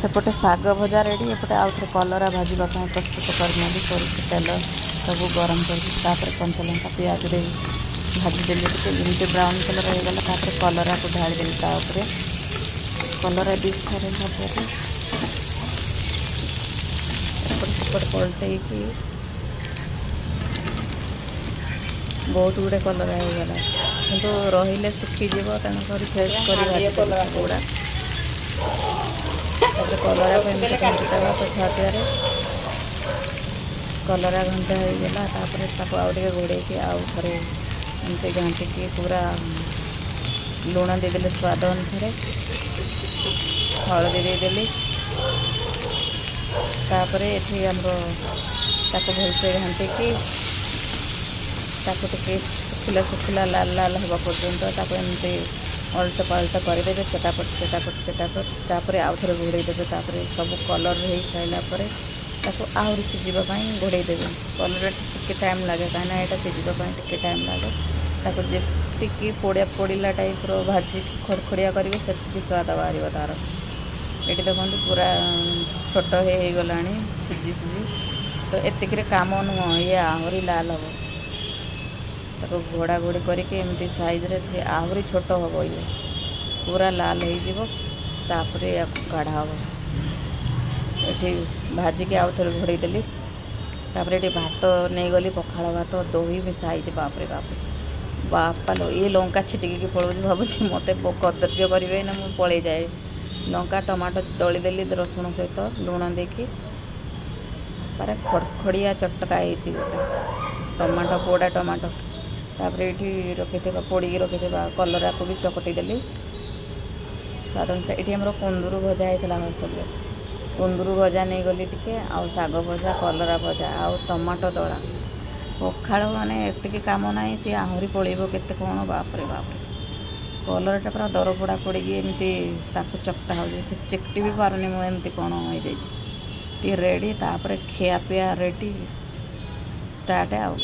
सेपटे शाग भजा रेडी एपटे आउ थे कलरा भाजवा प्रस्तुत करने सोरिष तेल सब गरम कर कंचा लंका पियाज दे भाजीदेली टे ब्राउन कलर होगला कलरा को ढालीदेली तापर कलरा दी सारा पर सेपट पलटे बहुत गुड़े कलरा होगला किंतु रही सुखीज तेणुक फ्रेश कर गुड़ा कलरा घंटा पछातिया कलरा घंटा होगला आउटे घोड़े आउ थे एमती घाटिकी पूरा लुण देदेले स्वाद अनुसार हलदी देदेली तापर ये भलसे घाटिकी टे सुखिला सुखिला लाल लाल हवा पर्यंत एमती अल्ट पाल्ट करदे चटापट तापर आउ थे घोड़े देवे सब कलर हो सारापर आहरी सीझापी घोड़े देवे कलर टिके टाइम लगे कहीं यहाँ सीझापी टिके टाइम लगे जी पोड़ा टाइप भाजी खड़खड़िया करेंगे से स्वाद बाहर तार ये देखो पूरा छोट हो गला सीझी तो एतिक काम नुह ये आहरी लाल हम घोड़ा घोड़ी करके एमती साइज रे आहरी छोट हम ये पूरा लाल होपर या काढ़ा हम ये भाजिकी आउ थे घोड़े देली तापर ये भात नहीं गली पखाड़ भात दही मिसाई बापरे बापा लो ये लंका छिटिकी पड़ो भावुँ मत कदर्य करेंगे ना मुझे पलि जाए लंका टमाटो दलीदेली रसुण सहित लुण देखी पारे खड़खड़िया चटका गोटे टमाटो पोड़ा टमाटो तापर ये रखि पोड़ी रखि कलरा को भी चकटी देली स्वाद अनुसार ये आम कुंदूर भजा होता हस्टेल कुंदूर भजा नहीं गली टिके आउ साग भजा कलरा भजा आउ टमाटो दला पखाड़ माने एतिकी काम ना सी आहरी पड़ो केते कौन बापरे कलरटा पूरा दरपोड़ा पड़ी एमती चकटा हो चेकटी भी पारुनी मुझे कौन हो रेडी तापर खिया पिया रेडी स्टार्ट आउ।